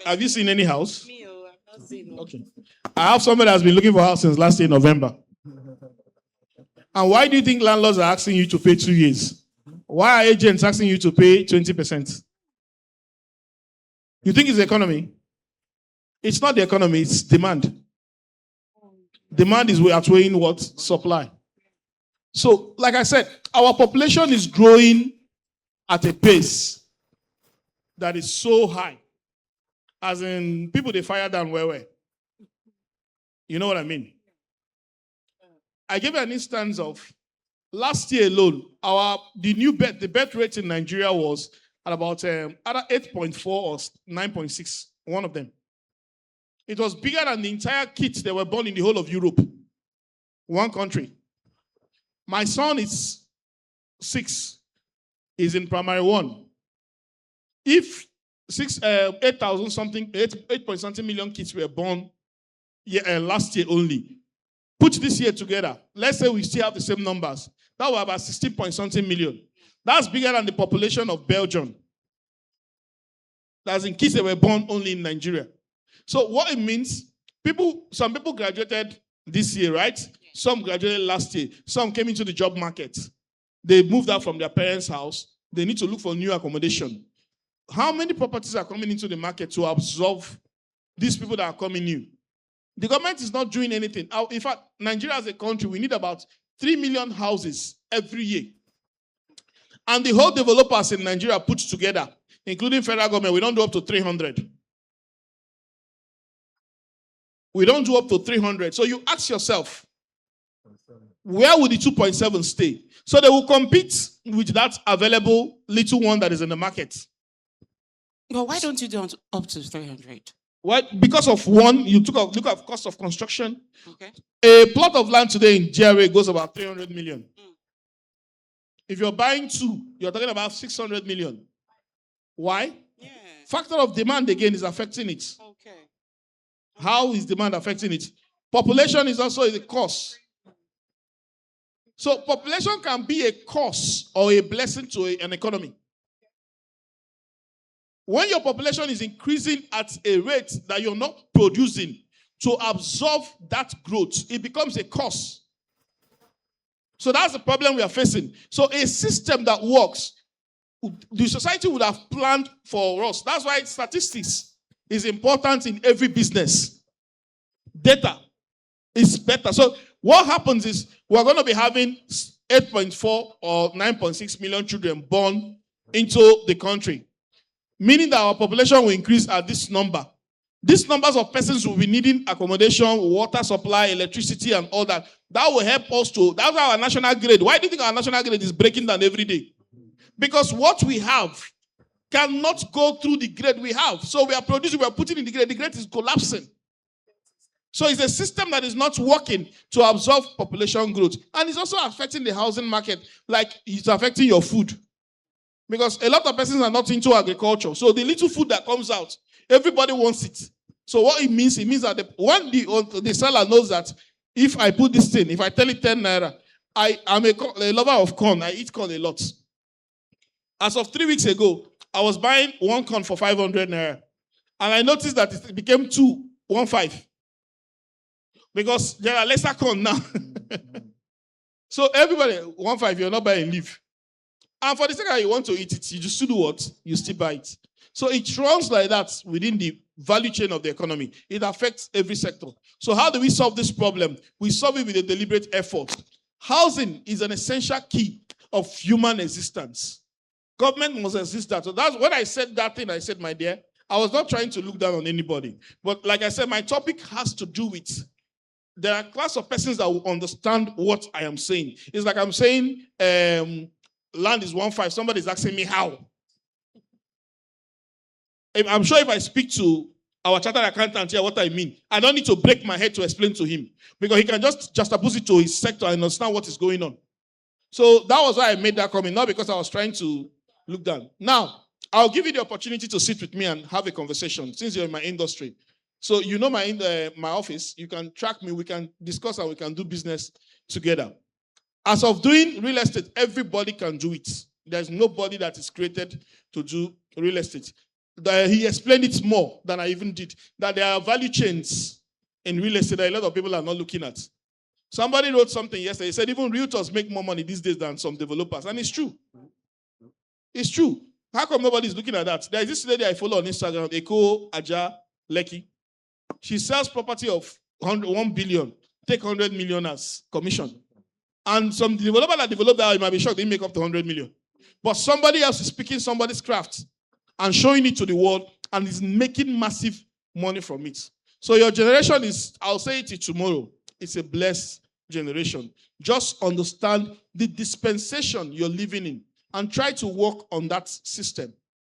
Have you seen any house? I've not seen. Okay. I have somebody that's been looking for a house since last year, November. And why do you think landlords are asking you to pay 2 years? Why are agents asking you to pay 20%? You think it's the economy? It's not the economy, it's demand. Demand is outweighing what? Supply. So, like I said, our population is growing at a pace that is so high. As in, people they fire down where? You know what I mean? I give you an instance of last year alone, the birth rate in Nigeria was at about either 8.4 or 9.6, one of them. It was bigger than the entire kids that were born in the whole of Europe. One country. My son is 6, is in primary 1. If 8,000 something, 8 point something million kids were born last year only, put this year together, let's say we still have the same numbers, that was about 16 point something million. That's bigger than the population of Belgium. That's in kids that were born only in Nigeria. So what it means, some people graduated this year, right? Some graduated last year. Some came into the job market. They moved out from their parents' house. They need to look for new accommodation. How many properties are coming into the market to absorb these people that are coming new? The government is not doing anything. In fact, Nigeria as a country, we need about 3 million houses every year. And the whole developers in Nigeria put together, including federal government, we don't do up to 300. We don't do up to 300. So you ask yourself, where would the 2.7 stay? So they will compete with that available little one that is in the market. But why don't you do up to 300? Well, because of one, you look at cost of construction. Okay. A plot of land today in GRA goes about 300 million. If you're buying 2, you're talking about 600 million. Why? Yeah. Factor of demand again is affecting it. Okay. How is demand affecting it? Population is also a cause. So population can be a cause or a blessing to an economy. When your population is increasing at a rate that you're not producing to absorb that growth, it becomes a cause. So that's the problem we are facing. So a system that works, the society would have planned for us. That's why statistics is important in every business. Data is better. So what happens is we're going to be having 8.4 or 9.6 million children born into the country, meaning that our population will increase at this number. These numbers of persons will be needing accommodation, water supply, electricity, and all that. That will help us to, that's our national grade. Why do you think our national grade is breaking down every day? Because what we have cannot go through the grade we have. So we are putting in the grade is collapsing. So it's a system that is not working to absorb population growth. And it's also affecting the housing market, like it's affecting your food. Because a lot of persons are not into agriculture. So the little food that comes out, everybody wants it. So what it means that when the seller knows that if I put this thing, if I tell it 10 naira, I'm a lover of corn. I eat corn a lot. As of 3 weeks ago, I was buying 1 corn for 500 naira. And I noticed that it became 215. Because there are lesser corn now. So everybody, 15, you're not buying leaf. And for the second you want to eat it, you just do what? You still buy it. So it runs like that within the value chain of the economy. It affects every sector. So how do we solve this problem? We solve it with a deliberate effort. Housing is an essential key of human existence. Government must exist that. So that's when I said that thing, I said, my dear, I was not trying to look down on anybody. But like I said, my topic has to do with there are a class of persons that will understand what I am saying. It's like I'm saying land is 15. Somebody is asking me how. I'm sure if I speak to our chartered accountant here what I mean, I don't need to break my head to explain to him because he can just juxtapose it to his sector and understand what is going on. So that was why I made that comment, not because I was trying to look down. Now, I'll give you the opportunity to sit with me and have a conversation since you're in my industry. So you know my office, you can track me, we can discuss and we can do business together. As of doing real estate, everybody can do it. There's nobody that is created to do real estate. He explained it more than I even did, that there are value chains in real estate that a lot of people are not looking at. Somebody wrote something yesterday. He said even realtors make more money these days than some developers. And it's true. It's true. How come nobody's looking at that? There is this lady I follow on Instagram, Eko Aja Leki. She sells property of 1 billion, take 100 million as commission. And some developer that developed that, you might be shocked, they make up to 100 million. But somebody else is picking somebody's craft and showing it to the world and is making massive money from it. So your generation is, I'll say it tomorrow, it's a blessed generation. Just understand the dispensation you're living in and try to work on that system.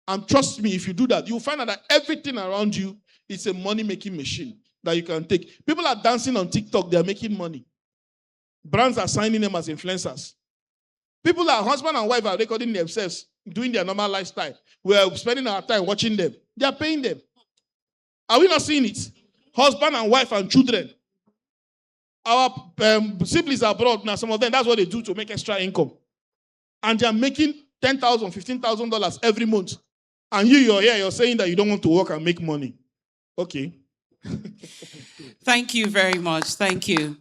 And trust me, if you do that, you'll find out that everything around you is a money-making machine that you can take. People are dancing on TikTok, they're making money. Brands are signing them as influencers. People that are husband and wife are recording themselves, doing their normal lifestyle. We're spending our time watching them. They are paying them. Are we not seeing it? Husband and wife and children. Our siblings abroad now, some of them, that's what they do to make extra income. And they are making $10,000, $15,000 every month. And you're here, you're saying that you don't want to work and make money. Okay. Thank you very much. Thank you.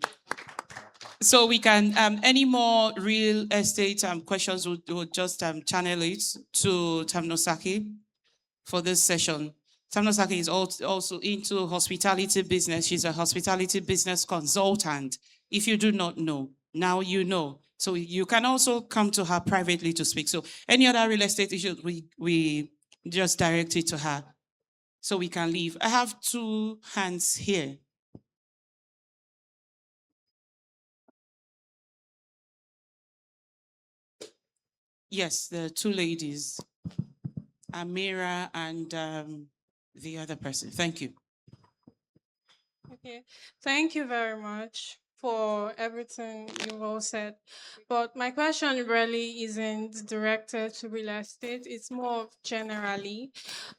So we can, any more real estate questions, we'll just channel it to Tamnosaki for this session. Tamnosaki is also into hospitality business. She's a hospitality business consultant. If you do not know, now you know. So you can also come to her privately to speak. So any other real estate issues, we just direct it to her so we can leave. I have 2 hands here. Yes, the 2 ladies, Amira and the other person. Thank you. Okay, thank you very much for everything you've all said. But my question really isn't directed to real estate, it's more of generally.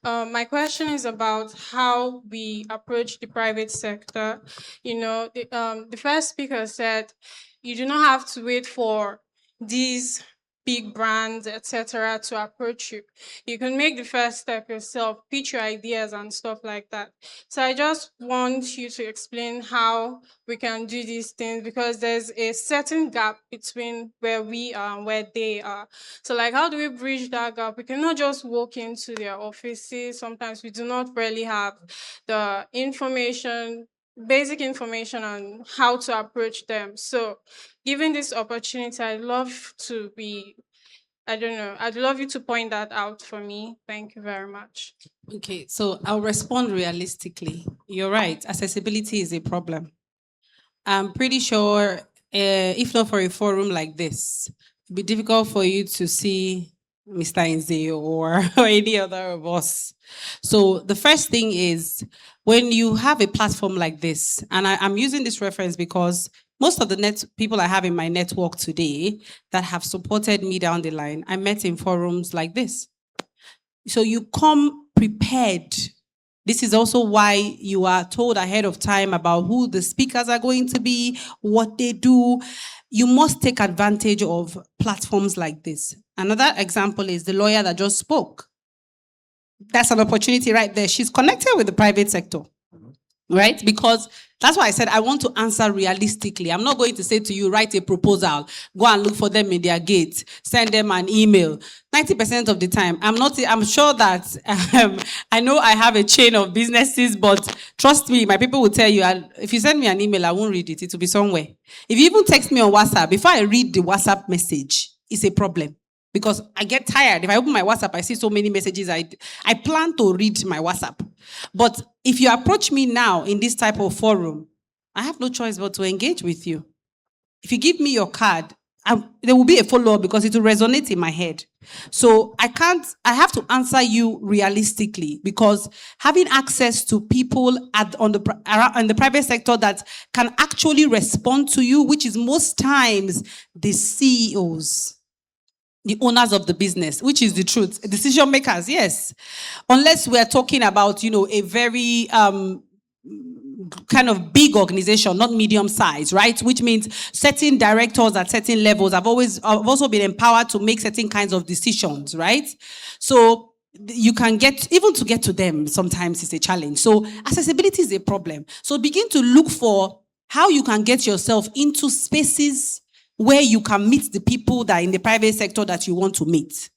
My question is about how we approach the private sector. You know, the first speaker said you do not have to wait for these big brands, etc., to approach you. You can make the first step yourself, pitch your ideas and stuff like that. So I just want you to explain how we can do these things, because there's a certain gap between where we are and where they are. So like, how do we bridge that gap? We cannot just walk into their offices. Sometimes we do not really have the information, basic information on how to approach them. So given this opportunity, I'd love to be, I don't know, I'd love you to point that out for me. Thank you very much. Okay, so I'll respond realistically. You're right, accessibility is a problem. I'm pretty sure, if not for a forum like this, it'd be difficult for you to see Mr. Inze or any other of us. So the first thing is, when you have a platform like this, and I'm using this reference because most of the people I have in my network today that have supported me down the line, I met in forums like this. So you come prepared. This is also why you are told ahead of time about who the speakers are going to be, what they do. You must take advantage of platforms like this. Another example is the lawyer that just spoke. That's an opportunity right there. She's connected with the private sector, right? Because that's why I said I want to answer realistically. I'm not going to say to you, write a proposal, go and look for them in their gate, send them an email. 90% of the time, I'm sure that I know I have a chain of businesses, but trust me, my people will tell you, if you send me an email, I won't read it. It will be somewhere. If you even text me on WhatsApp, before I read the WhatsApp message, it's a problem. Because I get tired. If I open my WhatsApp, I see so many messages. I plan to read my WhatsApp. But if you approach me now in this type of forum, I have no choice but to engage with you. If you give me your card, there will be a follow-up because it will resonate in my head. So I have to answer you realistically, because having access to people in the private sector that can actually respond to you, which is most times the CEOs, the owners of the business, which is the truth, decision makers, yes. Unless we're talking about, a very kind of big organization, not medium size, right? Which means certain directors at certain levels. I've also been empowered to make certain kinds of decisions, right? So you can even to get to them sometimes is a challenge. So accessibility is a problem. So begin to look for how you can get yourself into spaces where you can meet the people that are in the private sector that you want to meet.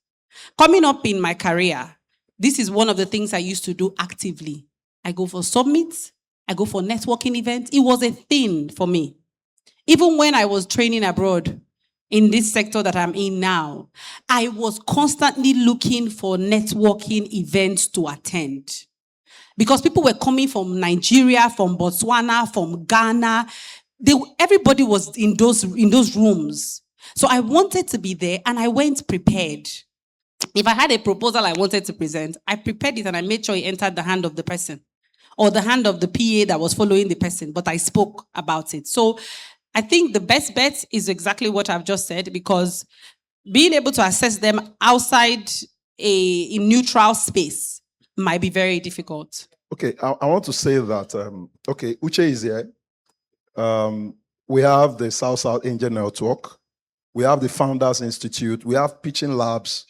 Coming up in my career, this is one of the things I used to do actively. I go for summits, I go for networking events. It was a thing for me. Even when I was training abroad in this sector that I'm in now, I was constantly looking for networking events to attend. Because people were coming from Nigeria, from Botswana, from Ghana. Everybody was in those rooms. So I wanted to be there and I went prepared. If I had a proposal I wanted to present, I prepared it and I made sure it entered the hand of the person or the hand of the PA that was following the person, but I spoke about it. So I think the best bet is exactly what I've just said, because being able to assess them outside a neutral space might be very difficult. Okay, I want to say that, Uche is here. We have the South Angel Network. We have the Founders Institute. We have pitching labs,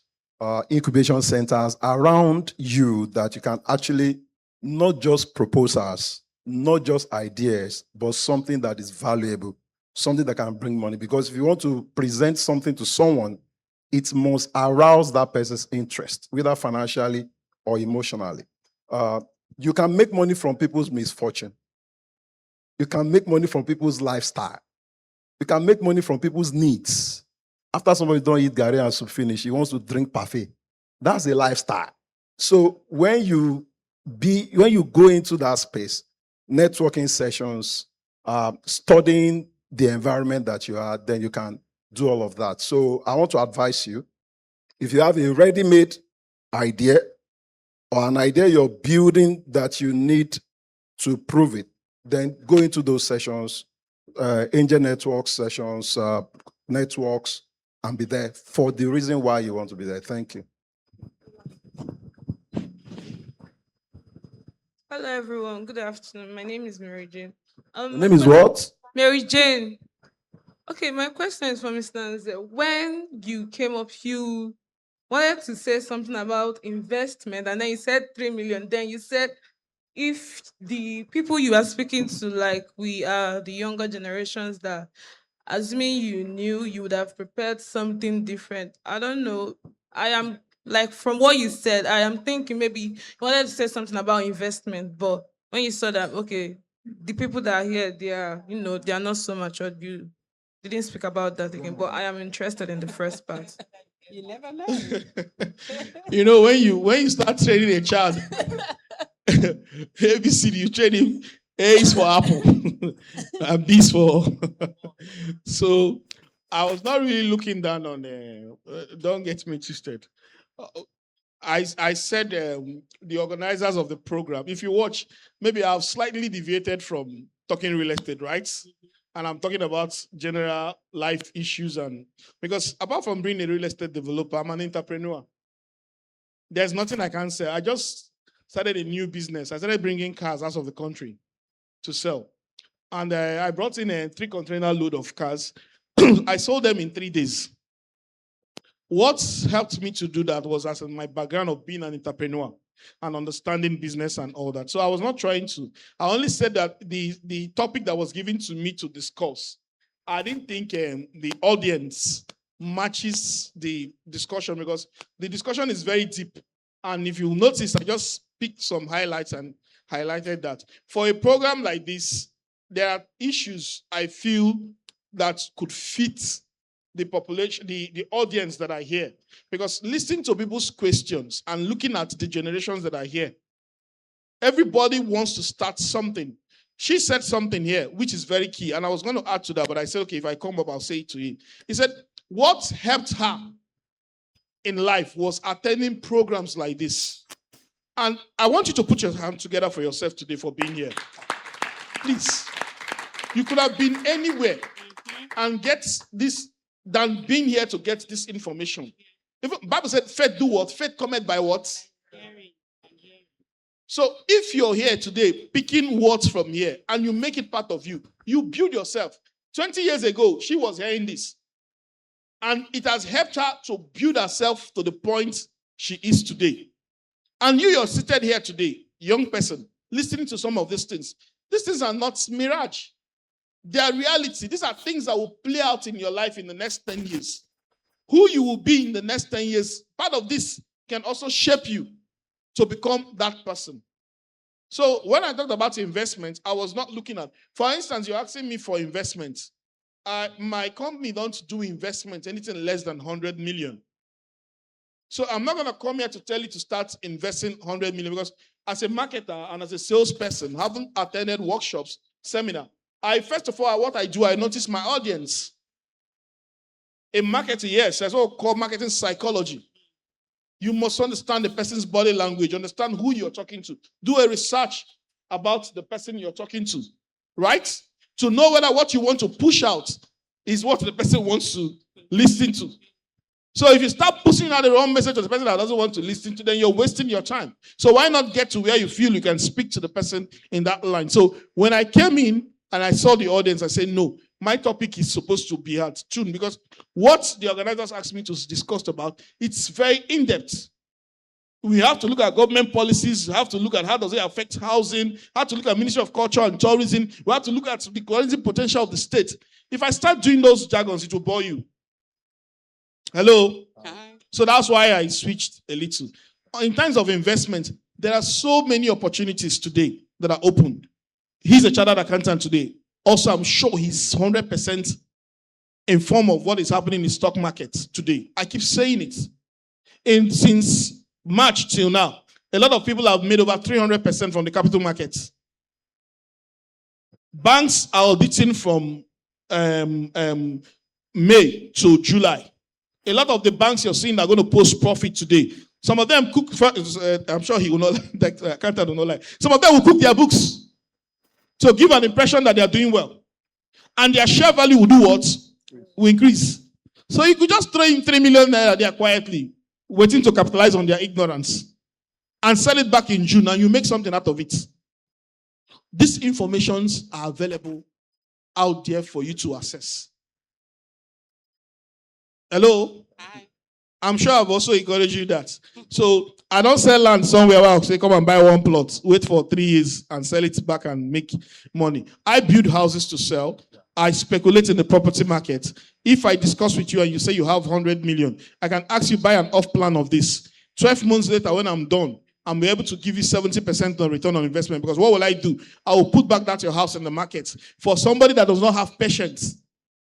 incubation centers around you that you can actually not just proposals, not just ideas, but something that is valuable, something that can bring money. Because if you want to present something to someone, it must arouse that person's interest, whether financially or emotionally. You can make money from people's misfortune. You can make money from people's lifestyle. You can make money from people's needs. After somebody don't eat gari and soup finish, he wants to drink parfait. That's a lifestyle. So when you go into that space, networking sessions, studying the environment that you are, then you can do all of that. So I want to advise you, if you have a ready-made idea or an idea you're building that you need to prove it, then go into those sessions, angel network sessions, networks, and be there for the reason why you want to be there. Thank you. Hello, everyone. Good afternoon. My name is Mary Jane. Your name is what? Mary Jane. Okay, my question is, for instance, when you came up, you wanted to say something about investment, and then you said 3 million. Then you said if the people you are speaking to, like we are the younger generations, that assuming you knew, you would have prepared something different. I don't know. I am like, from what you said, I am thinking maybe you wanted to say something about investment, but when you saw that, okay, the people that are here, they are, they are not so much, or you didn't speak about that again. But I am interested in the first part. You never know. When you start training a child, ABCD, you train him. A is for apple, and B is for. So I was not really looking down on. Don't get me twisted. I said the organizers of the program. If you watch, maybe I've slightly deviated from talking real estate, right? And I'm talking about general life issues, and because apart from being a real estate developer, I'm an entrepreneur. There's nothing I can say. I just started a new business. I started bringing cars out of the country to sell. And I brought in a 3-container load of cars. I sold them in 3 days. What helped me to do that was as in my background of being an entrepreneur and understanding business and all that. So I was not trying to. I only said that the topic that was given to me to discuss, I didn't think the audience matches the discussion, because the discussion is very deep. And if you notice, I just picked some highlights and highlighted that. For a program like this, there are issues I feel that could fit the population, the audience that are here. Because listening to people's questions and looking at the generations that are here, everybody wants to start something. She said something here, which is very key. And I was going to add to that, but I said, okay, if I come up, I'll say it to you. He said, what helped her in life was attending programs like this. And I want you to put your hand together for yourself today for being here. Please. You could have been anywhere and get this than being here to get this information. Even Bible said, faith do what? Faith cometh by what? So if you're here today picking words from here and you make it part of you, you build yourself. 20 years ago, she was hearing this. And it has helped her to build herself to the point she is today. And you're seated here today, young person, listening to some of these things. These things are not mirage. They are reality. These are things that will play out in your life in the next 10 years. Who you will be in the next 10 years, part of this can also shape you to become that person. So when I talked about investment, I was not looking at, for instance, you're asking me for investment. My company don't do investment, anything less than 100 million. So I'm not going to come here to tell you to start investing 100 million because as a marketer and as a salesperson, having attended workshops, seminar, first of all, what I do, I notice my audience. In marketing, yes, that's what we call marketing psychology. You must understand the person's body language, understand who you're talking to. Do a research about the person you're talking to, right? To know whether what you want to push out is what the person wants to listen to. So if you start pushing out the wrong message to the person that doesn't want to listen to, then you're wasting your time. So why not get to where you feel you can speak to the person in that line? So when I came in and I saw the audience, I said, no, my topic is supposed to be at tune because what the organizers asked me to discuss about, it's very in-depth. We have to look at government policies. We have to look at how does it affect housing. How to look at Ministry of Culture and Tourism. We have to look at the tourism potential of the state. If I start doing those jargons, it will bore you. Hello? Hi. So that's why I switched a little. In terms of investment, there are so many opportunities today that are open. He's a chartered accountant today. Also, I'm sure he's 100% informed of what is happening in the stock market today. I keep saying it. And since March till now, a lot of people have made over 300% from the capital markets. Banks are auditing from May to July. A lot of the banks you're seeing are going to post profit today. Some of them cook, I'm sure he will not, the accountant will not lie. Some of them will cook their books to give an impression that they are doing well. And their share value will do what? Will increase. So you could just throw in 3 million naira there quietly, waiting to capitalize on their ignorance, and sell it back in June, and you make something out of it. These informations are available out there for you to access. Hello? Hi. I'm sure I've also encouraged you that. So I don't sell land somewhere where I'll say, come and buy one plot, wait for 3 years and sell it back and make money. I build houses to sell. I speculate in the property market. If I discuss with you and you say you have 100 million, I can ask you buy an off plan of this. 12 months later, when I'm done, I'm able to give you 70% on return on investment because what will I do? I will put back that your house in the market. For somebody that does not have patience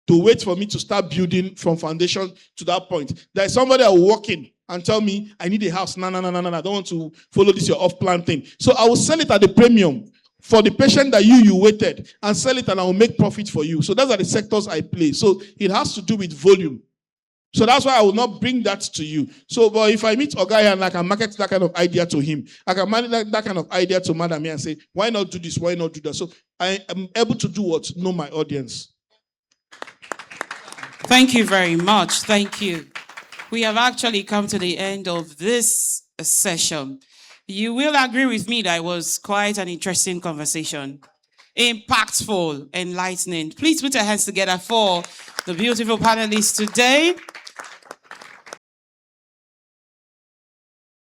to wait for me to start building from foundation to that point. There is somebody that will walk in and tell me, I need a house. No, I don't want to follow this your off-plan thing. So I will sell it at the premium for the patient that you waited and sell it and I will make profit for you. So those are the sectors I play. So it has to do with volume. So that's why I will not bring that to you. So, but if I meet Ogaya and I can market that kind of idea to him, I can market that kind of idea to Madam and say, why not do this? Why not do that? So I am able to do what? Know my audience. Thank you very much. Thank you. We have actually come to the end of this session. You will agree with me that it was quite an interesting conversation. Impactful, enlightening. Please put your hands together for the beautiful panelists today.